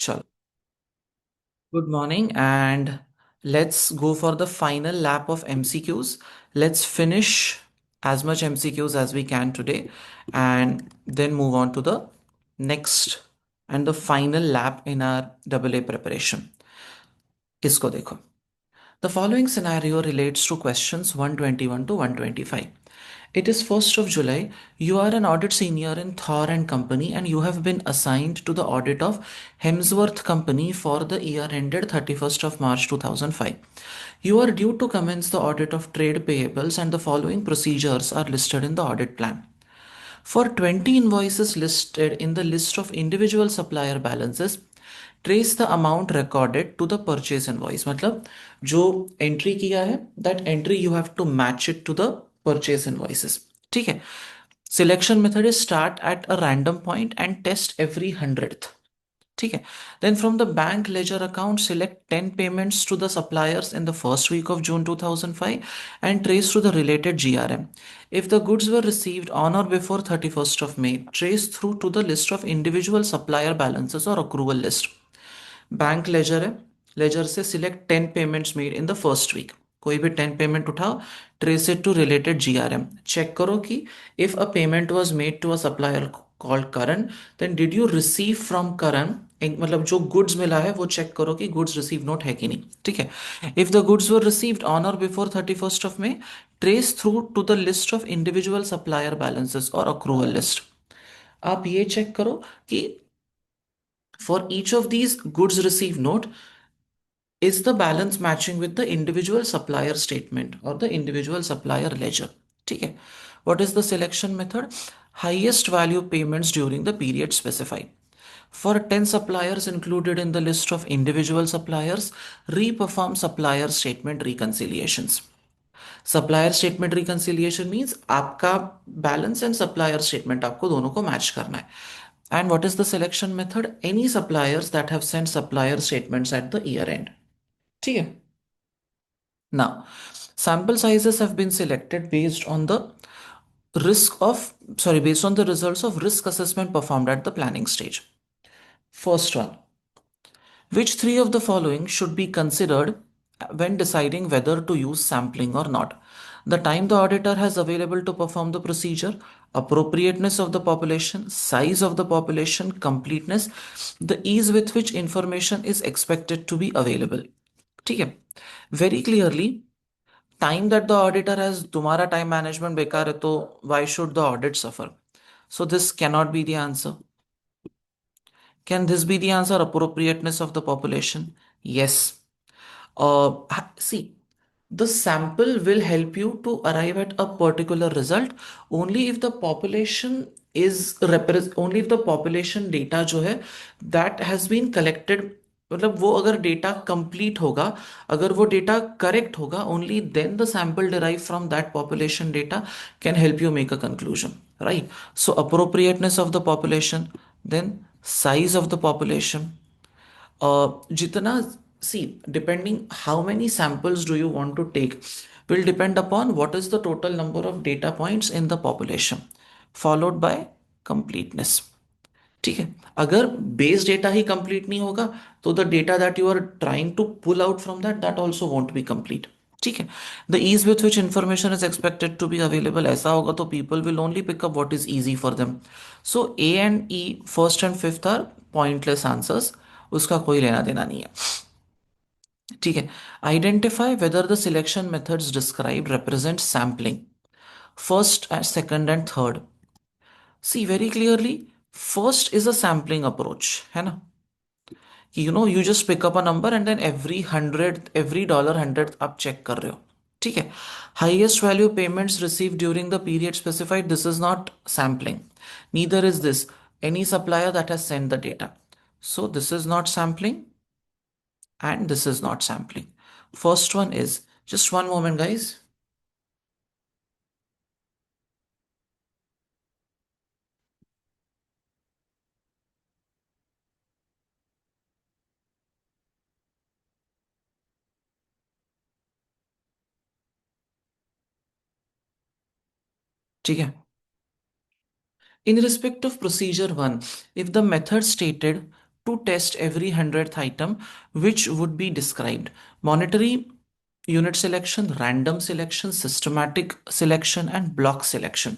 चलो, good morning and let's go for the final lap of MCQs. Let's finish as much MCQs as we can today and then move on to the next and the final lap in our AA preparation. इसको देखो. The following scenario relates to questions 121 to 125. It is 1st of July. You are an audit senior in Thor and Company and you have been assigned to the audit of Hemsworth Company for the year ended 31st of March 2005. You are due to commence the audit of trade payables and the following procedures are listed in the audit plan. For 20 invoices listed in the list of individual supplier balances, trace the amount recorded to the purchase invoice. मतलब जो entry किया है that entry you have to match it to the purchase invoices. ठीक है. Selection method is start at a random point and test every hundredth. ठीक है. Then from the bank ledger account, select 10 payments to the suppliers in the first week of June 2005 and trace to the related GRM. If the goods were received on or before 31st of May, trace through to the list of individual supplier balances or accrual list. Bank ledger है. Ledger से select 10 payments made in the first week. कोई भी 10 payment उठाओ, trace it to related GRM. Check करो कि if a payment was made to a supplier called Karan, then did you receive from Karan. मतलब जो goods मिला है वो चेक करो कि गुड्स रिसीव नोट है कि नहीं. ठीक है. If the goods were received on or before 31st of May, trace through to the list of individual supplier balances or accrual list. आप ये चेक करो कि for each of these goods received note, is the balance matching with the individual supplier statement or the individual supplier ledger. ठीक है. What is the selection method? Highest value payments during the period specified. For 10 suppliers included in the list of individual suppliers, re-perform supplier statement reconciliations. Supplier statement reconciliation means आपका balance and supplier statement आपको दोनों को match करना है. And what is the selection method? Any suppliers that have sent supplier statements at the year end. ठीक है. Now, sample sizes have been selected based on the based on the results of risk assessment performed at the planning stage. First one, which three of the following should be considered when deciding whether to use sampling or not? The time the auditor has available to perform the procedure, appropriateness of the population, size of the population, completeness, the ease with which information is expected to be available. ठीक है. Very clearly, time that the auditor has, तुम्हारा time management बेकार है तो why should the audit suffer? So this cannot be the answer. Can this be the answer? Appropriateness of the population? Yes. See, the sample will help you to arrive at a particular result only if the population only if the population data जो है that has been collected. मतलब वो अगर data complete होगा, अगर वो data correct होगा, only then the sample derive from that population data can help you make a conclusion. Right. So appropriateness of the population, then size of the population, jitna, see, depending how many samples do you want to take will depend upon what is the total number of data points in the population, followed by completeness. ठीक है. अगर base data ही complete नहीं होगा तो the data that you are trying to pull out from that also won't be complete. ठीक है. The ease with which information is expected to be available, ऐसा होगा तो people will only pick up what is easy for them. So A and E, first and fifth are pointless answers. उसका कोई लेना देना नहीं है. ठीक है. Identify whether the selection methods describe represent sampling. First and second and third, see very clearly, first is a sampling approach, है ना. कि you just pick up a number and then every hundred, every dollar hundred आप check कर रहे हो. ठीक है. Highest value payments receive during the period specified, this is not sampling. Neither is this any supplier that has send the data. So this is not sampling and this is not sampling. First one is, just one moment guys. ठीक है. In respect of procedure 1, if the method stated to test every 100th item, which would be described? Monetary unit selection, random selection, systematic selection, and block selection.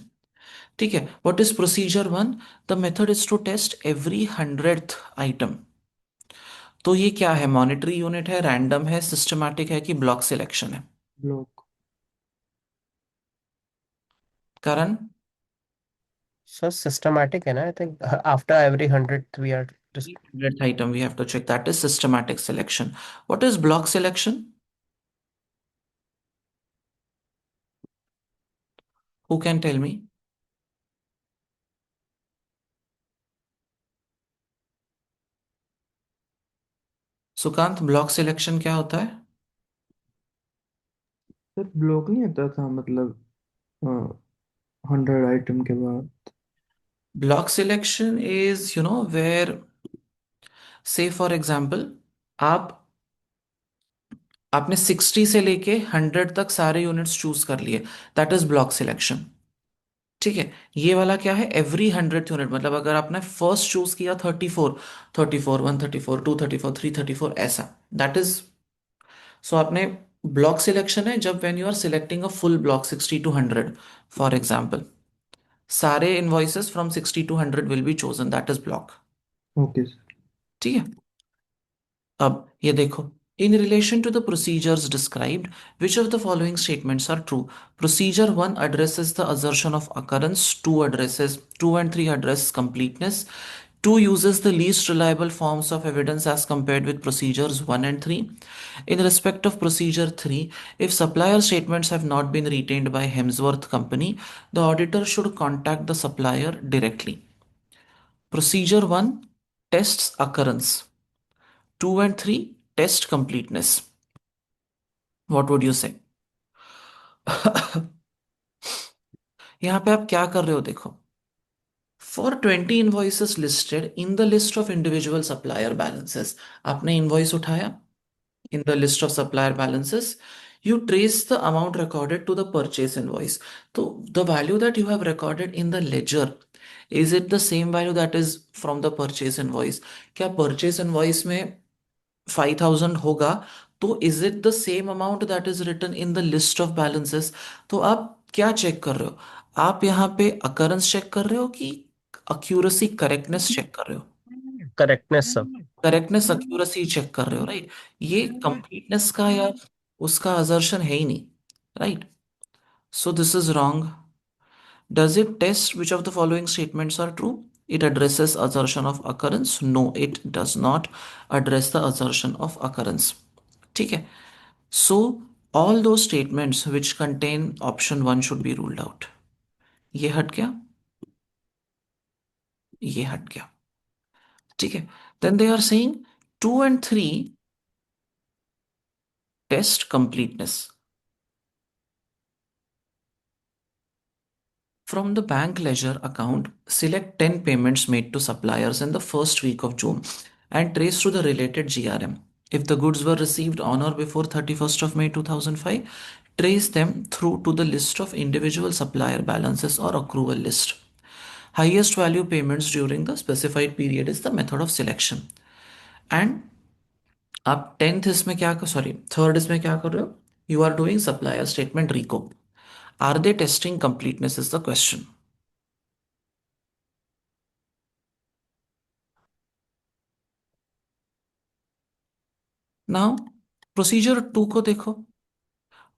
ठीक है. What is procedure one? The method is to test every 100th item. तो ये क्या है? Monetary unit है, random है, systematic है कि ब्लॉक सिलेक्शन है? ब्लॉक। कारण? सर सिस्टमैटिक है ना, I think after every 100 we are just 100th item we have to check. That is systematic selection. What is block selection? Who can tell me? Sukant, block selection क्या होता है? Sir block नहीं होता था मतलब 100 item के बाद। ब्लॉक सिलेक्शन इज वेयर, से फॉर एग्जाम्पल, आप आपने 60 से लेके 100 तक सारे यूनिट्स चूज कर लिए, दैट इज ब्लॉक सिलेक्शन. ठीक है. ये वाला क्या है? एवरी 100th यूनिट, मतलब अगर आपने फर्स्ट चूज किया 34, 34, 134, 234, 334, ऐसा, दैट इज, सो आपने, ब्लॉक सिलेक्शन है जब when you are selecting a full block 60 to 100, for example सारे invoices from 60 to 100 will be chosen, that is block. Okay sir. ठीक है. अब ये देखो, in relation to the procedures described, which of the following statements are true? Procedure one addresses the assertion of occurrence, two and three address completeness, two uses the least reliable forms of evidence as compared with procedures 1 and 3. In respect of procedure 3, if supplier statements have not been retained by Hemsworth Company, the auditor should contact the supplier directly. Procedure 1 tests occurrence. 2 and 3 test completeness. What would you say? यहां पे आप क्या कर रहे हो? देखो, for 20 invoices listed in the list of individual supplier balances, आपने invoice उठाया, in the list of supplier balances, you trace the amount recorded to the purchase invoice. So the value that you have recorded in the ledger, is it the same value that is from the purchase invoice? क्या purchase invoice में 5000 होगा, तो is it the same amount that is written in the list of balances? तो आप क्या check कर रहे हो? आप यहाँ पे अकरेंस चेक कर रहे हो कि अक्यूरेसी, करेक्टनेस चेक कर रहे हो? Correctness sir. Correctness, accuracy check कर रहे हो, राइट? ये कंप्लीटनेस का या उसका असर्शन है ही नहीं, right? So this is wrong. Does it taste which of the following statements are true? It addresses assertion of occurrence. No, it does not address the assertion of occurrence. ठीक है. So all those statements which contain option 1 should be ruled out. ये हट गया, ये हट गया. ठीक है. Then they are saying 2 and 3 test completeness. From the bank ledger account, select 10 payments made to suppliers in the first week of June and trace through the related GRM. If the goods were received on or before 31st of May 2005, trace them through to the list of individual supplier balances or accrual list. Highest value payments during the specified period is the method of selection. And आप 10th इसमें क्या कर, sorry, third इसमें क्या कर रहे हो? You are doing supplier statement reco. Are they testing completeness is the question. Now procedure 2 को देखो.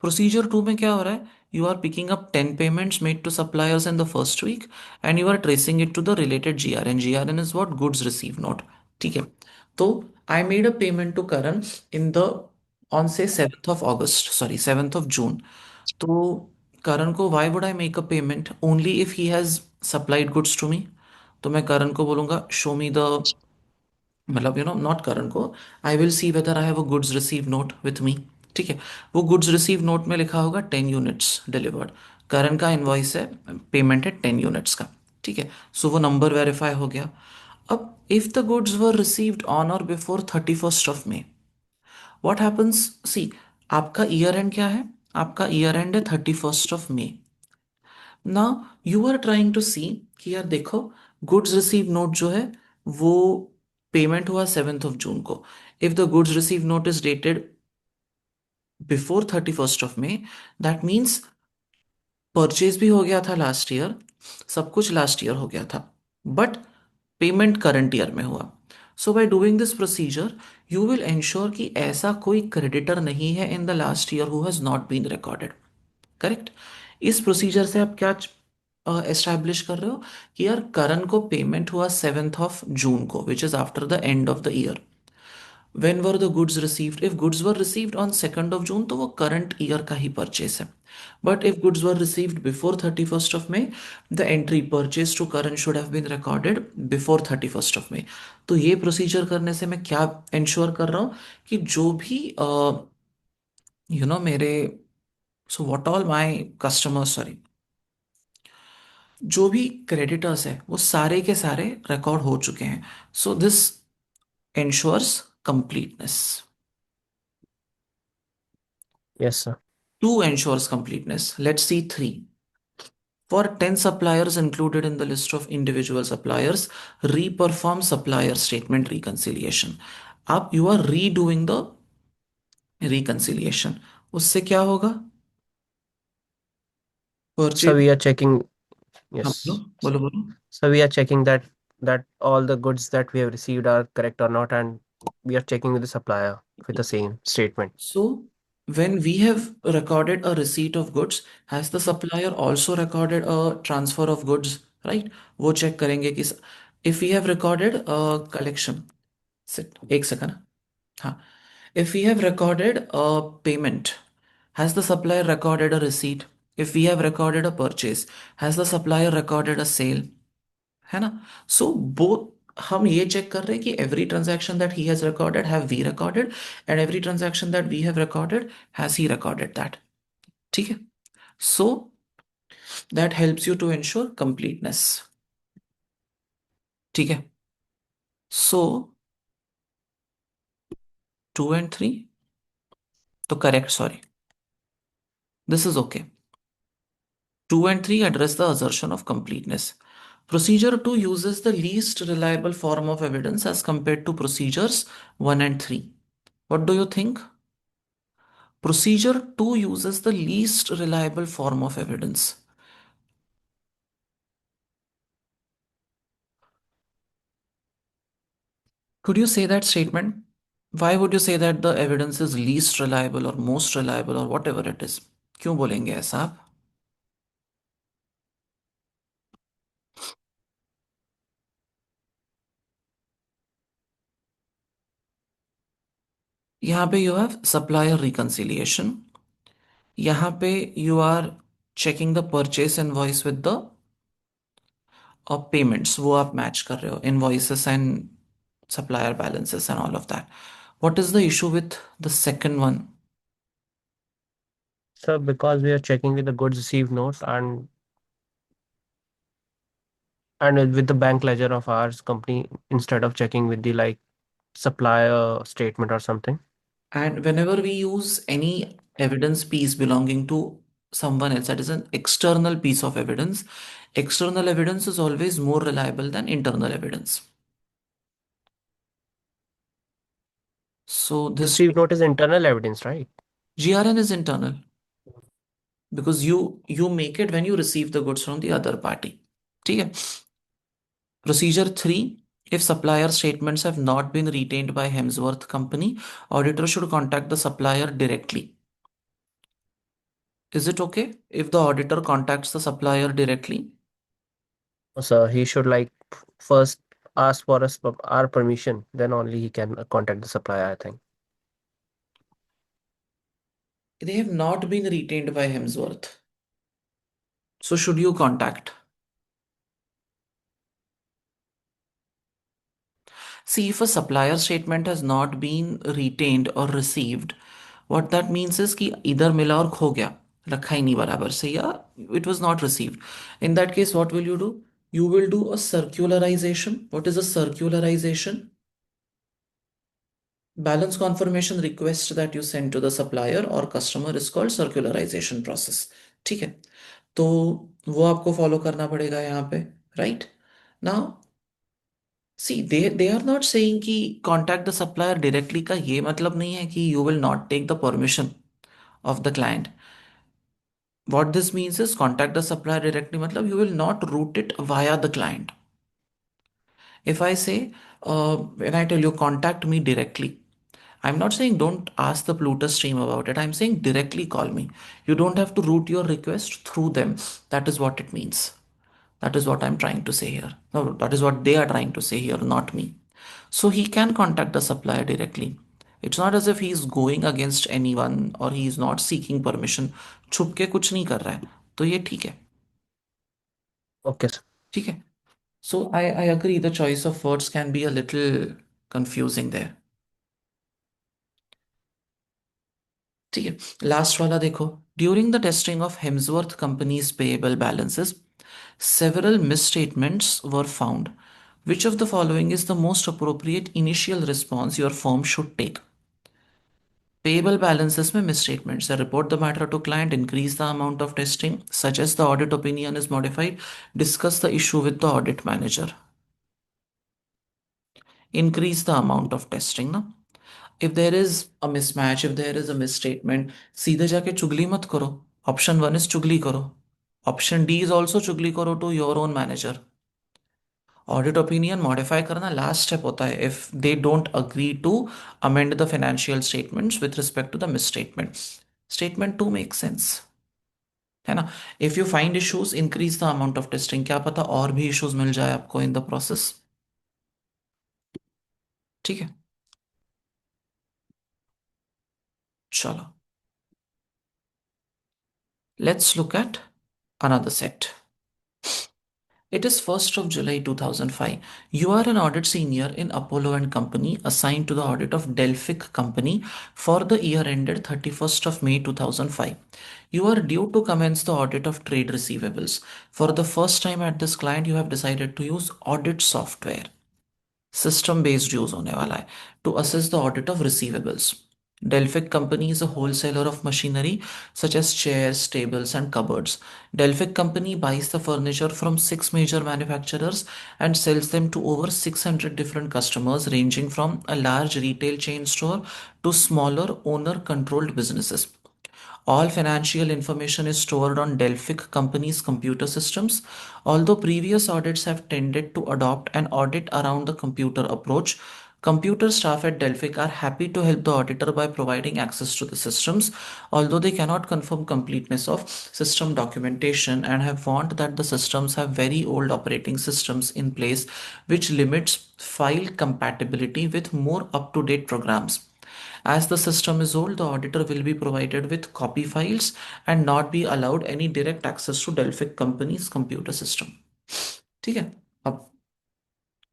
प्रोसीजर 2 में क्या हो रहा है? You are picking up 10 payments made to suppliers in the first week and you are tracing it to the related GRN. GRN is what? Goods receive note. ठीक है. तो I made a payment to Karan in the, on से 7th of August, sorry 7th of June. तो करण को, why would I make a payment only if he has supplied goods to me? तो मैं करण को बोलूंगा शो मी द, मतलब not करण को, I will see whether I have a goods receive note with me. ठीक है. वो गुड्स रिसीव नोट में लिखा होगा 10 यूनिट्स डिलीवर्ड. करण का इनवॉइस है, पेमेंट है 10 यूनिट्स का. ठीक है. सो वो नंबर वेरीफाई हो गया. अब if the goods were received on or before 31st of May, what happens? See, आपका ईयर एंड क्या है? आपका ईयर एंड है 31st of May. ना, यू आर ट्राइंग टू सी कि यार देखो, गुड्स रिसीव नोट जो है वो पेमेंट हुआ 7 जून को. If the goods receive notice dated before 31 that means purchase भी हो गया था लास्ट ईयर, सब कुछ लास्ट ईयर हो गया था, बट पेमेंट करंट ईयर में हुआ. So by doing this procedure you will ensure कि ऐसा कोई क्रेडिटर नहीं है in the last year who has not been recorded. Correct. इस प्रोसीजर से आप क्या एस्टैब्लिश कर रहे हो कि यार करण को पेमेंट हुआ 7 जून को, which is after the end of the year. When were the goods received? If goods were received on 2nd of June, तो वो current year का ही purchase है. But if goods were received before 31st of May, the entry purchase to current should have been recorded before 31st of May. तो ये procedure करने से मैं क्या ensure कर रहा हूँ कि जो भी मेरे, so what all my customers, sorry, जो भी creditors है वो सारे के सारे record हो चुके हैं. So this ensures completeness. Yes, sir. 2 ensures completeness. Let's see 3. For 10 suppliers included in the list of individual suppliers, re-perform supplier statement reconciliation. अब you are redoing the reconciliation. उससे क्या होगा? So purchase. we are checking. हाँ, बोलो Yes. बोलो बोलो. So we are checking that all the goods that we have received are correct or not, and we are checking with the supplier with the same statement. So when we have recorded a receipt of goods, has the supplier also recorded a transfer of goods, right? वो check करेंगे कि if we have recorded a collection. Sit. एक second. हाँ. If we have recorded a payment, has the supplier recorded a receipt? If we have recorded a purchase, has the supplier recorded a sale? है ना? So both हम ये check कर रहे हैं कि every transaction that he has recorded have we recorded, and every transaction that we have recorded has he recorded that. ठीक है? So that helps you to ensure completeness. ठीक है? So 2 and 3 तो correct, sorry. This is okay. 2 and 3 address the assertion of completeness. Procedure 2 uses the least reliable form of evidence as compared to procedures 1 and 3. What do you think? Procedure 2 uses the least reliable form of evidence. Could you say that statement? Why would you say that the evidence is least reliable or most reliable or whatever it is? क्यों बोलेंगे ऐसा आप? यहाँ पे you have supplier reconciliation. यहाँ पे you are checking the purchase invoice with the और payments वो आप मैच कर रहे हो, invoices and supplier balances and all of that. What is the issue with the second one? So because we are checking with the goods received note and with the bank ledger of ours company instead of checking with the like supplier statement or something. And whenever we use any evidence piece belonging to someone else, that is an external piece of evidence, external evidence is always more reliable than internal evidence. So this Received note is internal evidence, right? GRN is internal because you make it when you receive the goods from the other party. ठीक है. Procedure 3. If supplier statements have not been retained by Hemsworth Company, auditor should contact the supplier directly. Is it okay if the auditor contacts the supplier directly? So he should like first ask for us our permission, then only he can contact the supplier, I think. They have not been retained by Hemsworth. So should you contact? See, if a supplier statement has not been retained or received, what that means is कि इधर मिला और खो गया, रखा ही नहीं बराबर से, या it was not received. In that case, what will you do? You will do a circularization. What is a circularization? Balance confirmation request that you send to the supplier or customer is called circularization process. ठीक है. तो वो आपको follow करना पड़ेगा यहाँ पे, right. Now see they are not saying कि कॉन्टैक्ट द सप्लायर डायरेक्टली का ये मतलब नहीं है कि you will not take the permission of the client. What this means is contact the supplier directly, matlab you will not route it via the client. If I say, when I tell you contact me directly, I'm not saying don't ask the Plutus stream about it. I'm saying directly call me. You don't have to route your request through them. That is what it means. That is what I'm trying to say here. No, that is what they are trying to say here, not me. So he can contact the supplier directly. It's not as if he is going against anyone or he is not seeking permission. छुप के कुछ नहीं कर रहा है तो ये ठीक है. Okay, sir. ठीक है. So I agree the choice of words can be a little confusing there. ठीक है. लास्ट वाला देखो. During the testing of Hemsworth companies payable balances several misstatements were found. Which of the following is the most appropriate initial response your firm should take? Payable balances में misstatements. Report the matter to client, increase the amount of testing, suggest the audit opinion is modified, discuss the issue with the audit manager. Increase the amount of testing ना. If there is a mismatch, if there is a misstatement, सीधे जाके चुगली मत करो. Option 1 is चुगली करो. Option D is also चुगली करो to your own manager. Audit opinion modify करना last step होता है if they don't agree to amend the financial statements with respect to the misstatement. Statement 2 makes sense. है ना. If you find issues, increase the amount of testing. क्या पता और भी issues मिल जाए आपको in the process. ठीक है. चलो. Let's look at another set. It is 1st of July 2005. You are an audit senior in Apollo and Company assigned to the audit of Delphic Company for the year ended 31st of May 2005. You are due to commence the audit of trade receivables. For the first time at this client, you have decided to use audit software. System based use होने वाला है to assess the audit of receivables. Delphic Company is a wholesaler of machinery such as chairs, tables, and cupboards. Delphic Company buys the furniture from six major manufacturers and sells them to over 600 different customers, ranging from a large retail chain store to smaller owner controlled businesses. All financial information is stored on Delphic Company's computer systems. Although previous audits have tended to adopt an audit around the computer approach, computer staff at Delphic are happy to help the auditor by providing access to the systems, although they cannot confirm completeness of system documentation and have warned that the systems have very old operating systems in place, which limits file compatibility with more up-to-date programs. As the system is old, the auditor will be provided with copy files and not be allowed any direct access to Delphic company's computer system. ठीक है. अब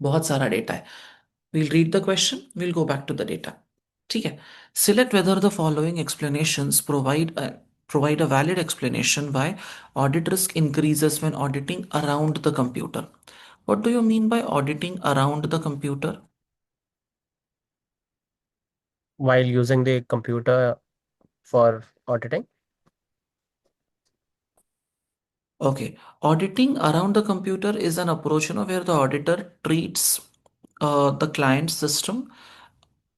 बहुत सारा data है. We'll read the question, we'll go back to the data. ठीक है. Select whether the following explanations provide a valid explanation why audit risk increases when auditing around the computer. What do you mean by auditing around the computer? While using the computer for auditing. Okay, auditing around the computer is an approach, where the auditor treats the client system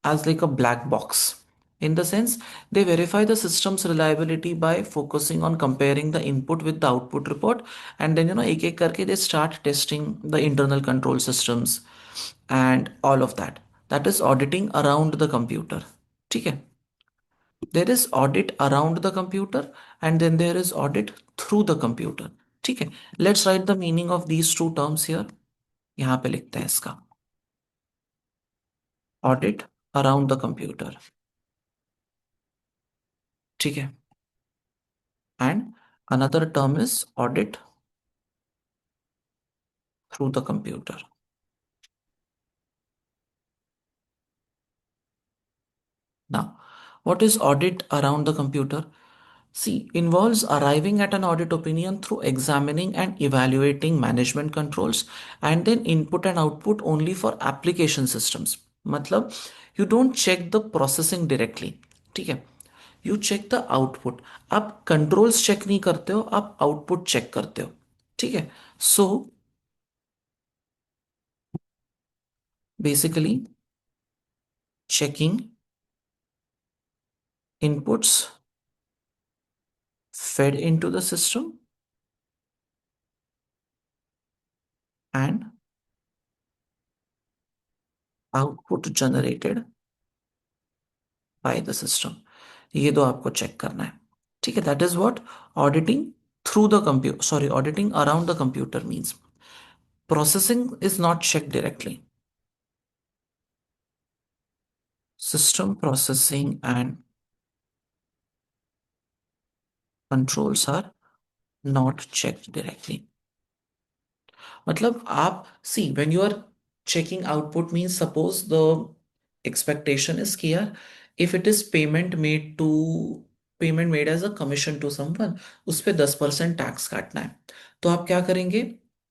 as like a black box. In the sense, they verify the system's reliability by focusing on comparing the input with the output report, and then एक एक करके they start testing the internal control systems and all of that. That is auditing around the computer. ठीक है. There is audit around the computer and then there is audit through the computer. ठीक है. Let's write the meaning of these two terms here. यहाँ पे लिखते हैं इसका. Audit around the computer. ठीक है. And another term is audit through the computer. Now, what is audit around the computer? C. Involves arriving at an audit opinion through examining and evaluating management controls and then input and output only for application systems. मतलब you don't check the processing directly. ठीक है. You check the output. आप controls check नहीं करते हो, आप output check करते हो. ठीक है. So Basically, checking inputs fed into the system and output generated by the system. ये दो आपको चेक करना है. ठीक है, that is what auditing through the computer, sorry, auditing around the computer means. Processing is not checked directly. System processing and controls are not checked directly. मतलब आप see when you are checking output means suppose the expectation is clear, if it is payment made as a commission to someone, उस पे 10% tax काटना है. तो आप क्या करेंगे,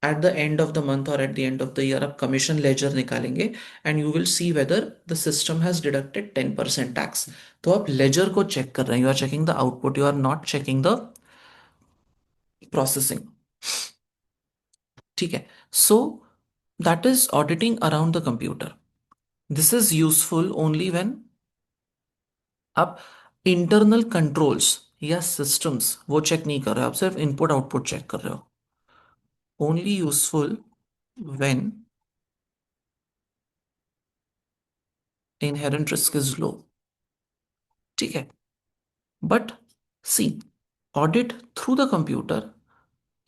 at the end of the month or at the end of the year आप commission ledger निकालेंगे and you will see whether the system has deducted 10% tax. तो आप लेजर को चेक कर रहे हैं, you are checking the output, you are not checking the processing. ठीक है, so that is auditing around the computer. This is useful only when आप internal controls या सिस्टम्स वो चेक नहीं कर रहे हो, आप सिर्फ इनपुट आउटपुट चेक कर रहे हो. Only useful when inherent risk is low. ठीक है, but see audit through the computer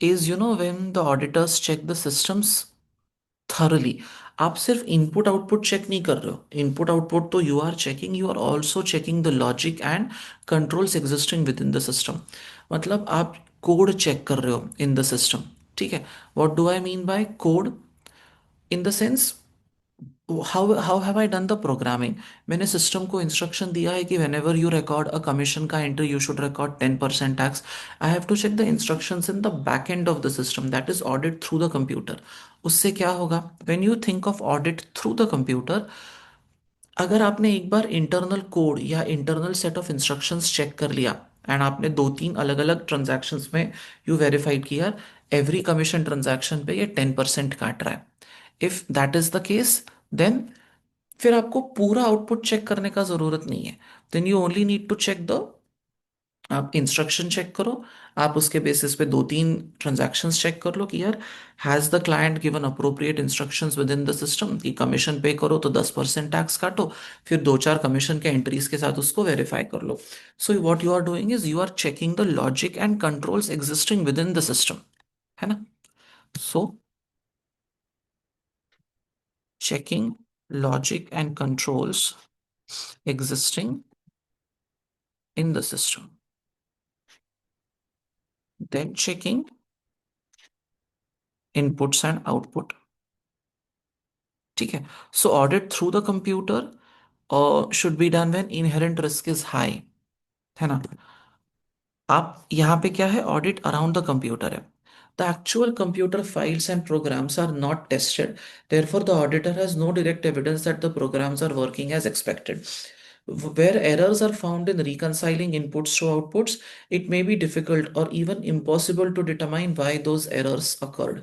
is when the auditors check the systems thoroughly. आप सिर्फ इनपुट आउटपुट चेक नहीं कर रहे हो, इनपुट आउटपुट तो you are checking, you are also checking the logic and controls existing within the system. मतलब आप code check कर रहे हो इन द सिस्टम. ठीक है, what do I mean by code? In the sense, how have I done the programming. मैंने system को instruction दिया है कि whenever you record a commission का entry you should record 10% tax. I have to check the instructions in the back end of the system, that is audit through the computer. उससे क्या होगा, when you think of audit through the computer, अगर आपने एक बार internal code या internal set of instructions check कर लिया एंड आपने दो तीन अलग अलग ट्रांजैक्शंस में यू वेरीफाइड किया एवरी कमीशन ट्रांजैक्शन पे ये 10% काट रहा है, if that is the case, then फिर आपको पूरा आउटपुट चेक करने का जरूरत नहीं है. Then you only need to check the, आप इंस्ट्रक्शन चेक करो, आप उसके बेसिस पे दो तीन ट्रांजैक्शंस चेक कर लो कि यार has the client given appropriate instructions with in the system कि कमीशन पे करो तो 10% टैक्स काटो. फिर दो चार कमीशन के एंट्रीज के साथ उसको वेरीफाई कर लो. So what you are doing is you are checking the logic and controls existing within the system, है ना. सो checking logic and controls existing in the system, then checking inputs and output. ठीक है, so audit through the computer should be done when inherent risk is high, है ना. आप यहाँ पे क्या है, ऑडिट अराउंड द कंप्यूटर है. The actual computer files and programs are not tested. Therefore, the auditor has no direct evidence that the programs are working as expected. Where errors are found in reconciling inputs to outputs, it may be difficult or even impossible to determine why those errors occurred.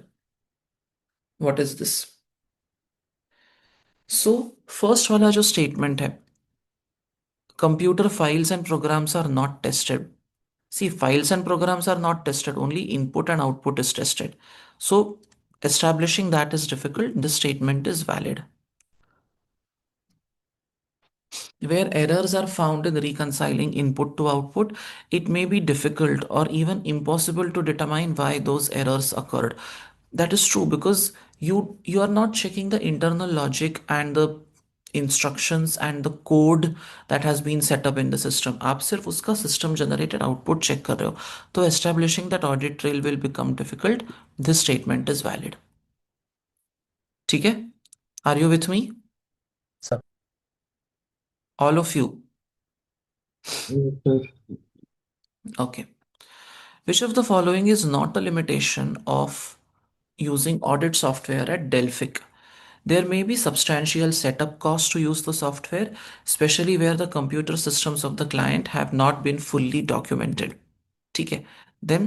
What is this? So, first वाला जो statement है, computer files and programs are not tested. See, files and programs are not tested, only input and output is tested. So, establishing that is difficult. This statement is valid. Where errors are found in reconciling input to output, it may be difficult or even impossible to determine why those errors occurred. That is true because you are not checking the internal logic and the instructions and the code that has been set up in the system. आप सिर्फ उसका system generated output check कर रहे हो. तो establishing that audit trail will become difficult. This statement is valid. ठीक है? Are you with me? Sir. All of you. Yes, sir. Okay. Which of the following is not a limitation of using audit software at Delphic? There may be substantial setup costs to use the software, especially where the computer systems of the client have not been fully documented. ठीक है. Then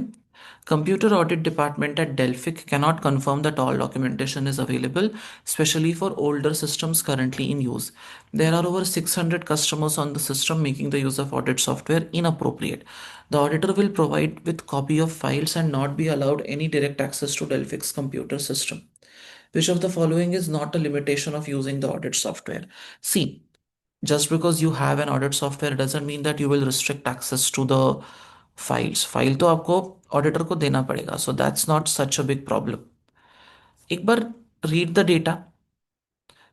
Computer audit department at Delphic cannot confirm that all documentation is available, especially for older systems currently in use. There are over 600 customers on the system, making the use of audit software inappropriate. The auditor will provide with copy of files and not be allowed any direct access to Delphic's computer system. Which of the following is not a limitation of using the audit software? See, just because you have an audit software doesn't mean that you will restrict access to the files. File तो आपको auditor को देना पड़ेगा, so that's not such a big problem. एक बार read the data.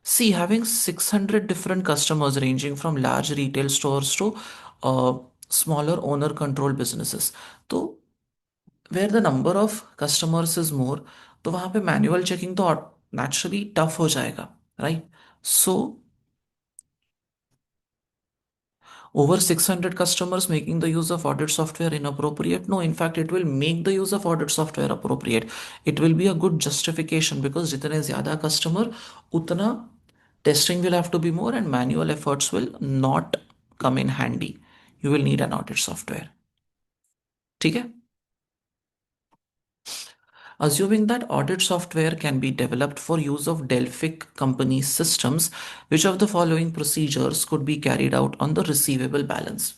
See, having 600 different customers ranging from large retail stores to smaller owner controlled businesses. तो where the number of customers is more, तो वहां पे manual checking तो naturally tough हो जाएगा, right? So over 600 customers making the use of audit software inappropriate? No, in fact, it will make the use of audit software appropriate. It will be a good justification because जितने ज़्यादा customer, उतना testing will have to be more and manual efforts will not come in handy. You will need an audit software. ठीक है? Assuming that audit software can be developed for use of Delphic company systems, which of the following procedures could be carried out on the receivable balance?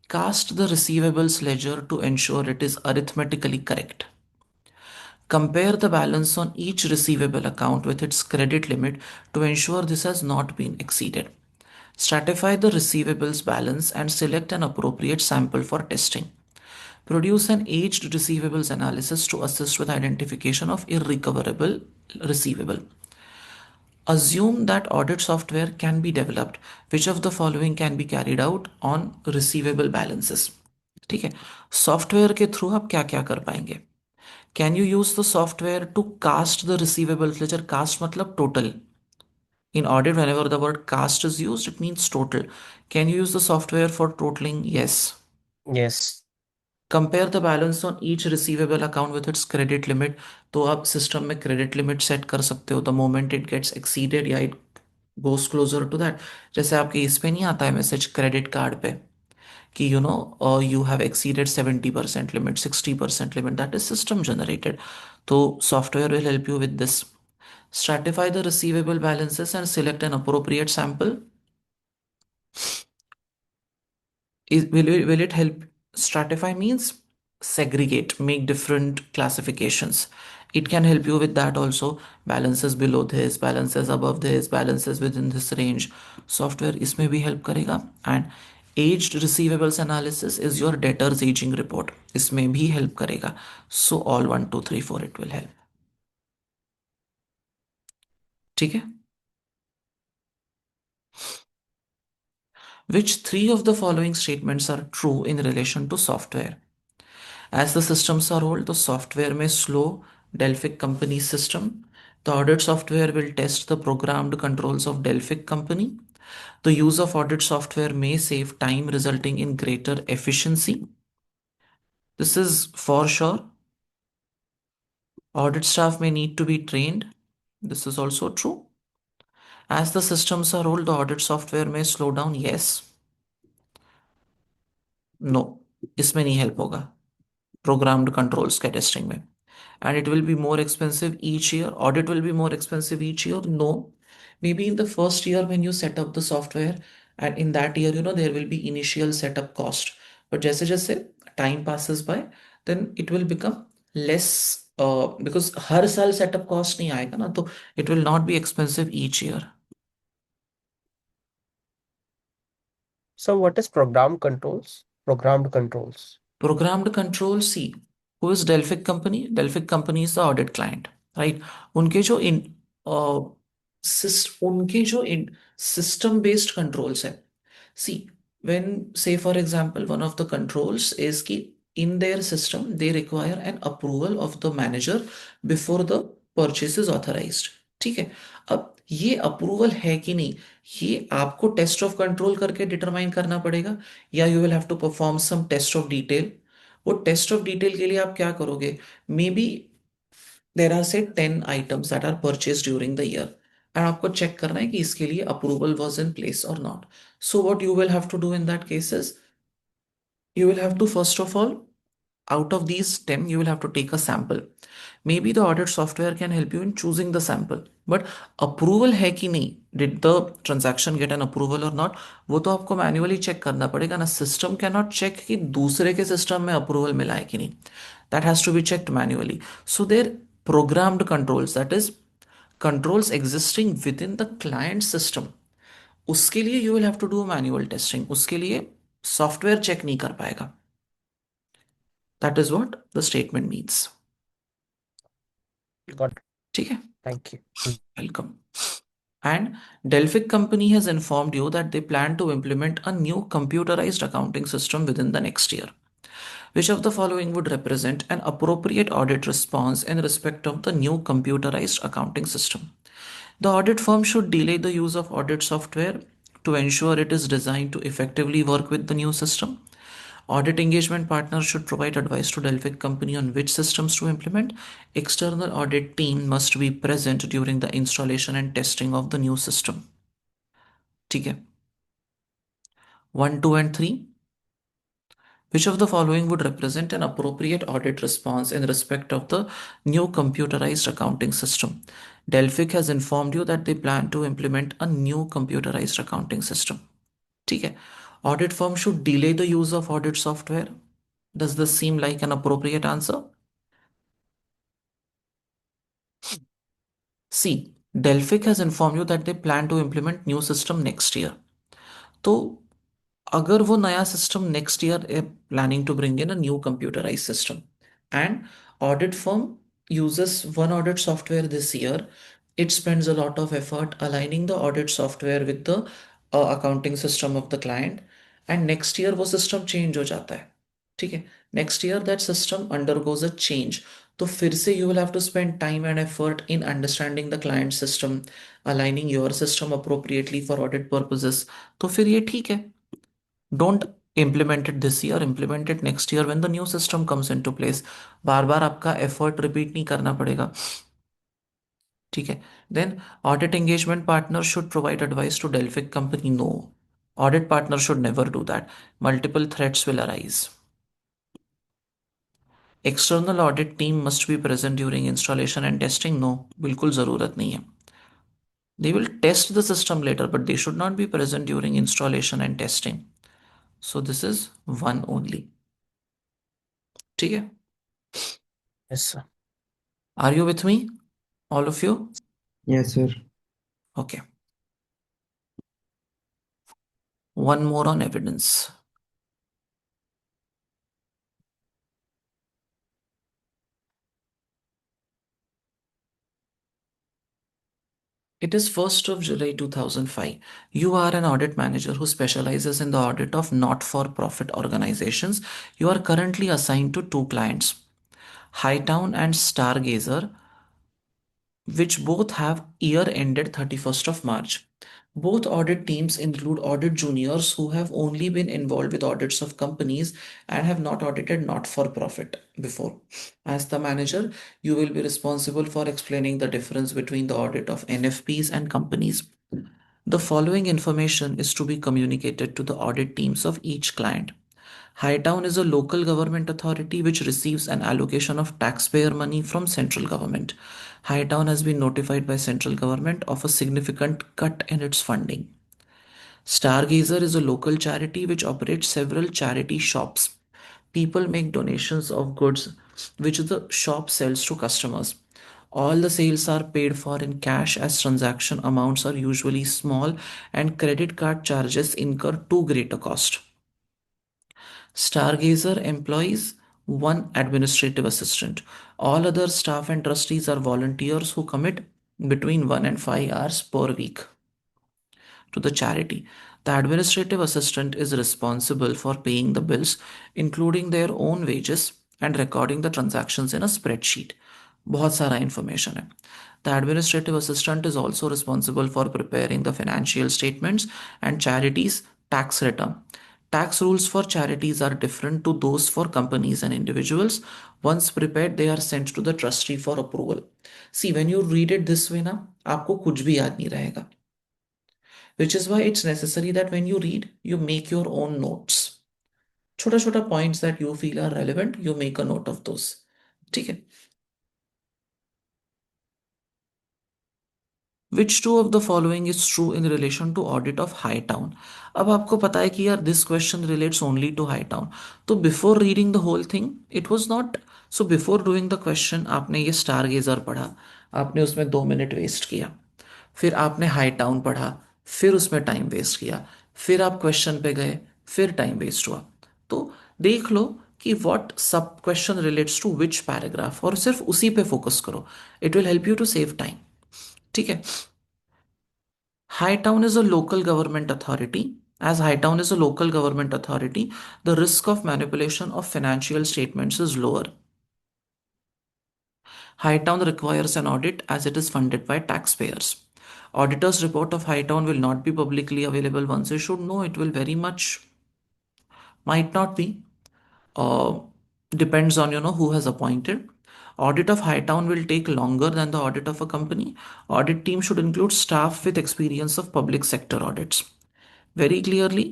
Cast the receivables ledger to ensure it is arithmetically correct. Compare the balance on each receivable account with its credit limit to ensure this has not been exceeded. Stratify the receivables balance and select an appropriate sample for testing. Produce an aged receivables analysis to assist with identification of irrecoverable receivable. Assume that audit software can be developed. Which of the following can be carried out on receivable balances? ठीक है, software के through आप क्या क्या कर पाएंगे? Can you use the software to cast the receivables ledger? Cast मतलब total. In audit, whenever the word cast is used, it means total. Can you use the software for totaling? Yes. Yes. Compare the balance on each receivable account with its credit limit. तो आप system में credit limit set कर सकते हो the moment it gets exceeded या it goes closer to that. जैसे आपके इस पे नहीं आता है मैसेज क्रेडिट कार्ड पे कि you have exceeded 70% limit, 60% limit, that is system generated. So software will help you with this. Stratify the receivable balances and select an appropriate sample. Will it help? Stratify means segregate, make different classifications. It can help you with that also. Balances below this, balances above this, balances within this range. Software इसमें भी help करेगा. And aged receivables analysis is your debtors aging report. इसमें भी help करेगा. So all 1, 2, 3, 4 it will help. ठीक है? Which three of the following statements are true in relation to software? As the systems are old, the software may slow Delphic company system. The audit software will test the programmed controls of Delphic company. The use of audit software may save time, resulting in greater efficiency. This is for sure. Audit staff may need to be trained. This is also true. As the systems are old, the audit software may slow down. Yes. No. इसमें नहीं help होगा programmed controls के testing में. And it will be more expensive each year. Audit will be more expensive each year. No, maybe in the first year when you set up the software, and in that year, there will be initial setup cost. But जैसे जैसे time passes by, then it will become less because हर साल setup cost नहीं आएगा ना, तो it will not be expensive each year. So what is programmed controls? Programmed controls. Programmed control, see, who is Delphic company? Delphic company is the audit client, right? उनके जो इन उनके जो इन system based controls है. See, when say for example one of the controls is कि in their system they require an approval of the manager before the purchase is authorized. ठीक है, अब ये अप्रूवल है कि नहीं, ये आपको टेस्ट ऑफ कंट्रोल करके डिटरमाइन करना पड़ेगा, या you will have to perform some test of detail. वो टेस्ट ऑफ डिटेल के लिए आप क्या करोगे? मे बी देर आर से 10 items that are purchase during the year and आपको चेक करना है कि इसके लिए अप्रूवल वॉज इन प्लेस और not. So what you will have to do in that cases, you will have to first of all Out of these 10, you will have to take a sample. Maybe the audit software can help you in choosing the sample, but approval है कि नहीं, did the transaction get an approval or not, वो तो आपको manually check करना पड़ेगा ना. System can not check कि दूसरे के सिस्टम में अप्रूवल मिला है कि नहीं. That has to be checked manually. So there programmed controls, that is controls existing within the client system, उसके लिए you will have to do manual testing. उसके लिए सॉफ्टवेयर चेक नहीं कर पाएगा. That is what the statement means. Got it. ठीक है. Thank you. Welcome. And Delphic company has informed you that they plan to implement a new computerized accounting system within the next year. Which of the following would represent an appropriate audit response in respect of the new computerized accounting system? The audit firm should delay the use of audit software to ensure it is designed to effectively work with the new system. Audit engagement partners should provide advice to Delphic company on which systems to implement. External audit team must be present during the installation and testing of the new system. ठीक है. 1, 2 and 3. Which of the following would represent an appropriate audit response in respect of the new computerized accounting system? Delphic has informed you that they plan to implement a new computerized accounting system. ठीक है. Audit firm should delay the use of audit software. Does this seem like an appropriate answer? C. Delphic has informed you that they plan to implement new system next year. तो अगर वो नया system next year planning to bring in a new computerize system and audit firm uses one audit software this year, it spends a lot of effort aligning the audit software with the accounting system of the client, and next year वो system change हो जाता है. ठीक है. Next year that system undergoes a change. तो फिर से you will have to spend time and effort in understanding the client system, aligning your system appropriately for audit purposes. तो फिर ये ठीक है. Don't implement it this year, implement it next year when the new system comes into place. बार बार आपका effort repeat नहीं करना पड़ेगा. ठीक है. Then audit engagement partner should provide advice to Delphic company. No, audit partner should never do that. Multiple threats will arise. External audit team must be present during installation and testing. No, बिल्कुल जरूरत नहीं है. They will test the system later, but they should not be present during installation and testing. So this is one only. ठीक है. Yes, sir. Are you with me, all of you? Yes, sir. Okay. One more on evidence. It is 1st of July 2005. You are an audit manager who specializes in the audit of not-for-profit organizations. You are currently assigned to two clients, Hightown and Stargazer, which both have year ended 31st of March. Both audit teams include audit juniors who have only been involved with audits of companies and have not audited not for profit before. As the manager, you will be responsible for explaining the difference between the audit of NFPs and companies. The following information is to be communicated to the audit teams of each client. Hightown is a local government authority which receives an allocation of taxpayer money from central government. Hightown has been notified by central government of a significant cut in its funding. Stargazer is a local charity which operates several charity shops. People make donations of goods which the shop sells to customers. All the sales are paid for in cash as transaction amounts are usually small and credit card charges incur too great a cost. Stargazer employs one administrative assistant. All other staff and trustees are volunteers who commit between 1 and 5 hours per week to the charity. The administrative assistant is responsible for paying the bills, including their own wages, and recording the transactions in a spreadsheet. बहुत सारा information है. The administrative assistant is also responsible for preparing the financial statements and charities tax return. Tax rules for charities are different to those for companies and individuals. Once prepared, they are sent to the trustee for approval. See, when you read it this way ना, आपको कुछ भी याद नहीं रहेगा. Which is why it's necessary that when you read, you make your own notes. छोटा छोटा points that you feel are relevant, you make a note of those. ठीक है। Which two of the following is true in relation to audit of High Town? अब आपको पता है कि यार this question relates only to High Town. तो before reading the whole thing it was not, so before doing the question आपने ये star गेजर पढ़ा, आपने उसमें 2 मिनट वेस्ट किया, फिर आपने हाई टाउन पढ़ा, फिर उसमें टाइम वेस्ट किया, फिर आप क्वेश्चन पे गए, फिर टाइम वेस्ट हुआ। तो देख लो कि व्हाट सब question relates to which paragraph, और सिर्फ उसी पे फोकस करो। It will help you to save time. ठीक है। Hightown is a local government authority. As Hightown is a local government authority, the risk of manipulation of financial statements is lower. Hightown requires an audit as it is funded by taxpayers. Auditor's report of Hightown will not be publicly available once issued. No, it will very much might not be. Uh, Depends on who has appointed. Audit of Hightown will take longer than the audit of a company. Audit team should include staff with experience of public sector audits. Very clearly,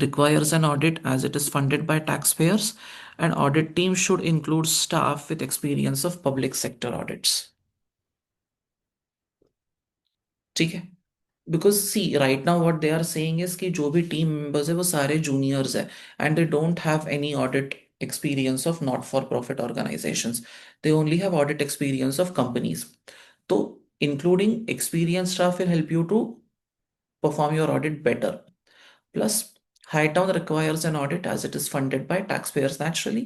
requires an audit as it is funded by taxpayers, and audit team should include staff with experience of public sector audits. ठीक है। Because see right now what they are saying is कि जो भी team members है वो सारे juniors है, and they don't have any audit experience of not for profit organizations. They only have audit experience of companies. So including experienced staff will help you to perform your audit better. Plus, Hightown requires an audit as it is funded by taxpayers naturally.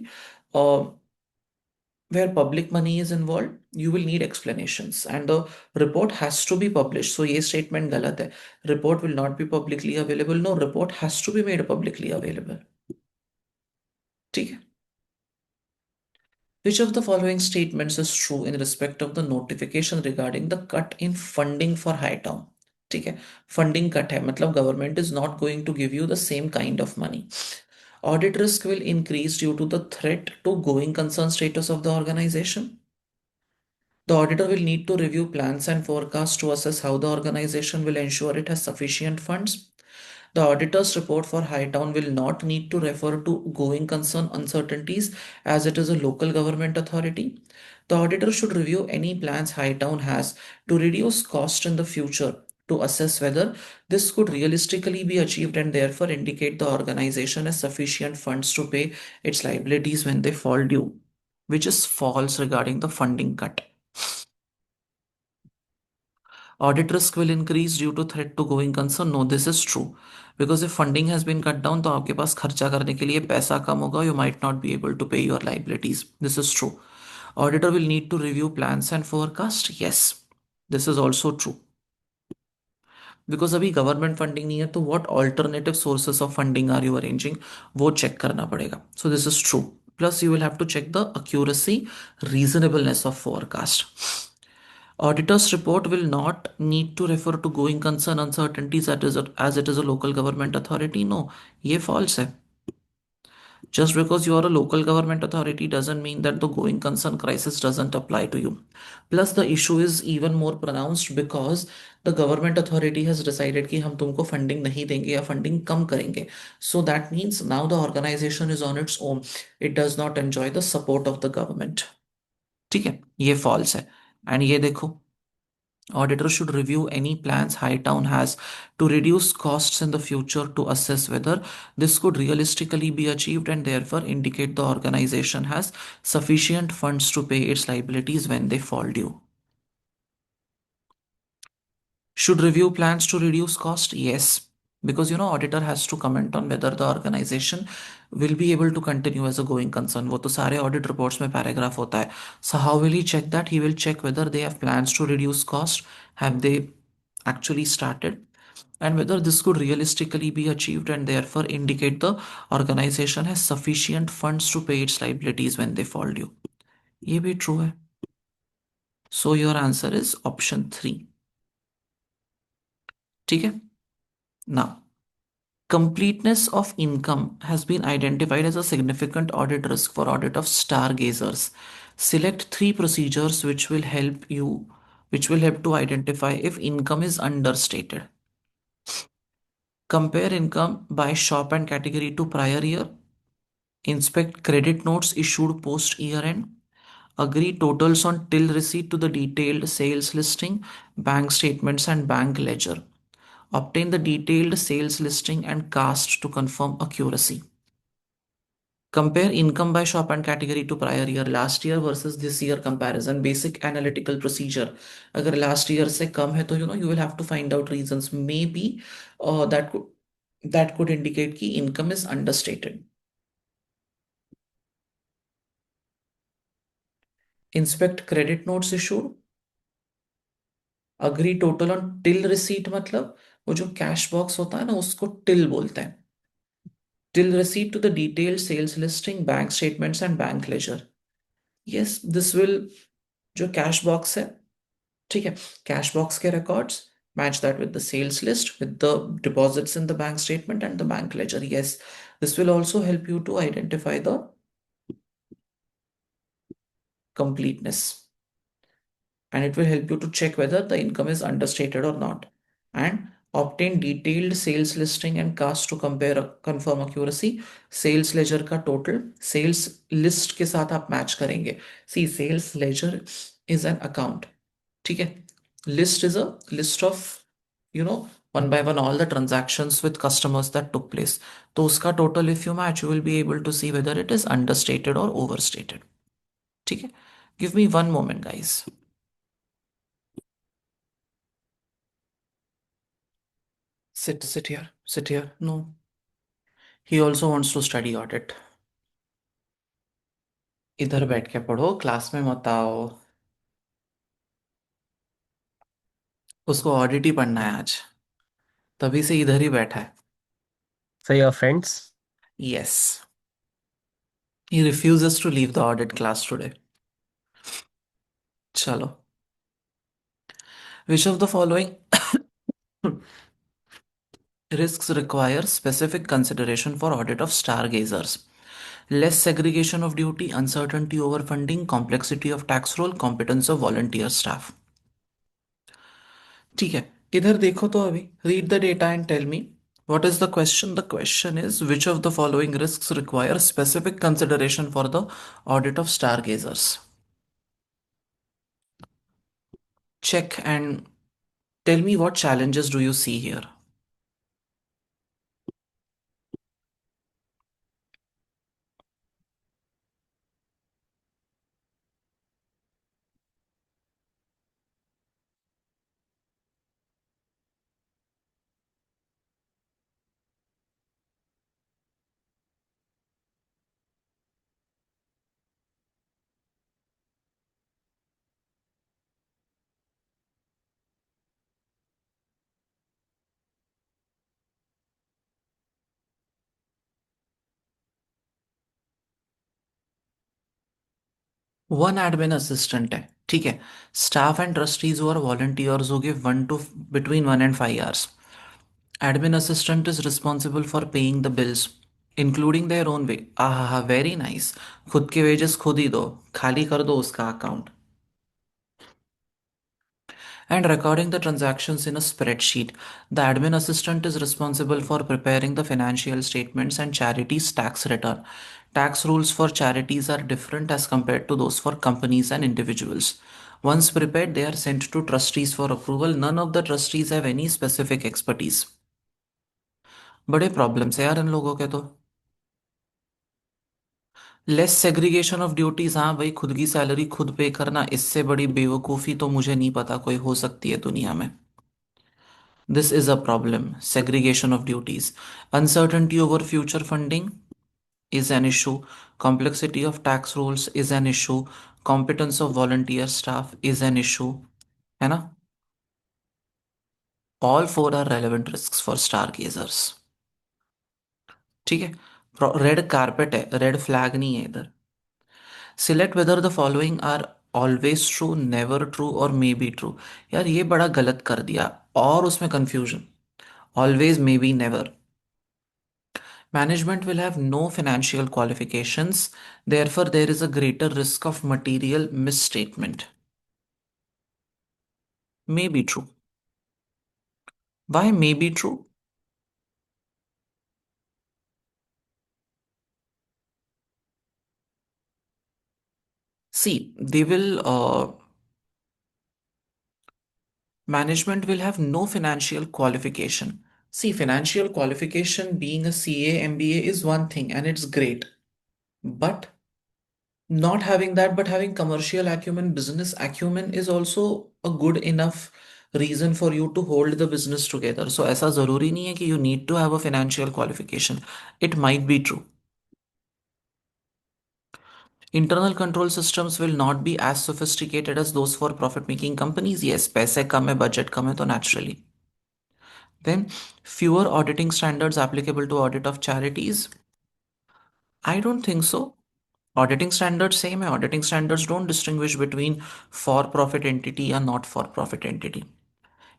Where public money is involved, you will need explanations, and the report has to be published. So, ये statement गलत है. Report will not be publicly available. No, report has to be made publicly available. ठीक है. Which of the following statements is true in respect of the notification regarding the cut in funding for Hightown? ठीक है. Funding cut है मतलब government is not going to give you the same kind of money. Audit risk will increase due to the threat to going concern status of the organization. The auditor will need to review plans and forecasts to assess how the organization will ensure it has sufficient funds. The auditor's report for Hightown will not need to refer to going concern uncertainties as it is a local government authority. The auditor should review any plans Hightown has to reduce cost in the future to assess whether this could realistically be achieved and therefore indicate the organization has sufficient funds to pay its liabilities when they fall due, which is false regarding the funding cut. Audit risk will increase due to threat to going concern. No, this is true. Because if funding has been cut down, तो आपके पास खर्चा करने के लिए पैसा कम होगा. You might not be able to pay your liabilities. This is true. Auditor will need to review plans and forecast. Yes, this is also true. Because अभी government funding नहीं है तो what alternative sources of funding are you arranging, वो check करना पड़ेगा. So this is true. Plus you will have to check the accuracy, reasonableness of forecast. Auditor's report will not need to refer to going concern uncertainties as it is a local government authority. No, ये false है. Just because you are a local government authority doesn't mean that the going concern crisis doesn't apply to you. Plus the issue is even more pronounced because the government authority has decided कि हम तुमको funding नहीं देंगे या funding कम करेंगे. So that means now the organization is on its own. It does not enjoy the support of the government. ठीक है, ये false है. And ये देखो, auditor should review any plans Hightown has to reduce costs in the future to assess whether this could realistically be achieved and therefore indicate the organization has sufficient funds to pay its liabilities when they fall due. Should review plans to reduce cost? Yes. Because auditor has to comment on whether the organization will be able to continue as a going concern. वो तो सारे audit reports में paragraph होता है. So how will he check that? He will check whether they have plans to reduce cost. Have they actually started? And whether this could realistically be achieved and therefore indicate the organization has sufficient funds to pay its liabilities when they fall due. ये भी true है. So your answer is option 3. ठीक है. Now, completeness of income has been identified as a significant audit risk for audit of stargazers. Select 3 procedures which will help to identify if income is understated. Compare income by shop and category to prior year. Inspect credit notes issued post year end. Agree totals on till receipt to the detailed sales listing, bank statements, and bank ledger. Obtain the detailed sales listing and cast to confirm accuracy. Compare income by shop and category to prior year, last year versus this year comparison, basic analytical procedure. अगर last year से कम है तो you will have to find out reasons. Maybe that could indicate कि income is understated. Inspect credit notes issued. Agree total on till receipt मतलब वो जो cash box होता है ना उसको till बोलते हैं. Till receipt to the detailed sales listing, bank statements and bank ledger. Yes, this will जो कैश बॉक्स है, ठीक है, कैश बॉक्स के records match that with the sales list, with the deposits in the bank statement and the bank ledger. Yes, this will also help you to identify the completeness, and it will help you to check whether the income is understated or not. And obtain detailed sales listing and cast to compare confirm accuracy. Sales ledger का total sales list के साथ आप match करेंगे. See, sales ledger is an account. ठीक है, list is a list of one by one all the transactions with customers that took place. तो उसका total if you match, you will be able to see whether it is understated or overstated. ठीक है, give me one moment guys. Sit here, sit here. No, he also wants to study audit. इधर बैठ के पढ़ो, class में मत आओ. उसको ऑडिट ही पढ़ना है आज, तभी से इधर ही बैठा है. So your friends? Yes, he refuses to leave the audit class today. चलो, which of the following risks require specific consideration for audit of stargazers? Less segregation of duty, uncertainty over funding, complexity of tax rule, competence of volunteer staff. ठीक है, इधर देखो तो अभी read the data and tell me what is the question. The question is which of the following risks require specific consideration for the audit of stargazers. Check and tell me what challenges do you see here. One admin assistant है, ठीक है. Staff and trustees और volunteers हो गए 1 to between 1 and 5 hours. Admin assistant is responsible for paying the bills, including their own way. आहा, very nice. खुद के wages खुद ही दो, खाली कर दो उसका account. And recording the transactions in a spreadsheet. The admin assistant is responsible for preparing the financial statements and charities tax return. Tax rules for charities are different as compared to those for companies and individuals. Once prepared, they are sent to trustees for approval. None of the trustees have any specific expertise. बड़े problems है यार इन लोगों के तो. Less segregation of duties, हाँ भाई, खुद की सैलरी खुद पे करना, इससे बड़ी बेवकूफ़ी तो मुझे नहीं पता कोई हो सकती है दुनिया में. This is a problem. Segregation of duties. Uncertainty over future funding is an issue. Complexity of tax rules is an issue. Competence of volunteer staff is an issue. है ना? All four are relevant risks for stargazers. ठीक है? Red carpet है, red flag नहीं है इधर. Select whether the following are always true, never true और may be true. यार ये बड़ा गलत कर दिया और उसमें confusion. Always, maybe, never. Management will have no financial qualifications, therefore, there is a greater risk of material misstatement. May be true. Why may be true? See, they will, management will have no financial qualification. See, financial qualification being a CA, MBA is one thing and it's great. But not having that, but having commercial acumen, business acumen is also a good enough reason for you to hold the business together. So ऐसा जरूरी नहीं है कि you need to have a financial qualification. It might be true. Internal control systems will not be as sophisticated as those for profit-making companies. Yes, पैसे कम है, budget कम है, तो naturally. Then fewer auditing standards applicable to audit of charities. I don't think so. Auditing standards same hai. Auditing standards don't distinguish between for-profit entity and not for-profit entity.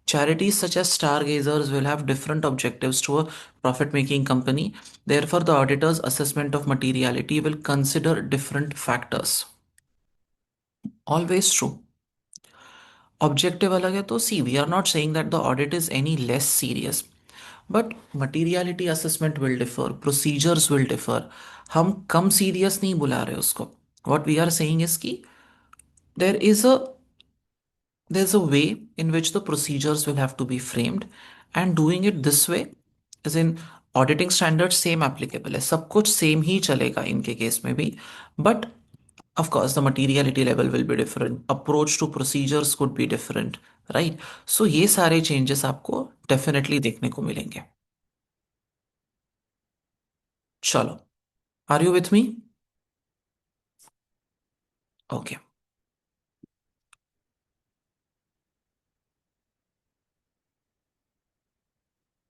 Charities such as stargazers will have different objectives to a profit-making company. Therefore, the auditor's assessment of materiality will consider different factors. Always true. Objective अलग है तो see, we are not saying that the audit is any less serious. But materiality assessment will differ, procedures will differ. हम कम serious नहीं बुला रहे उसको. What we are saying is कि there is a there's a way in which the procedures will have to be framed, and doing it this way is in auditing standards same applicable है, सब कुछ same ही चलेगा इनके case में भी. But of course the materiality level will be different, approach to procedures could be different, right? So ये सारे changes आपको definitely देखने को मिलेंगे. चलो, are you with me? Okay.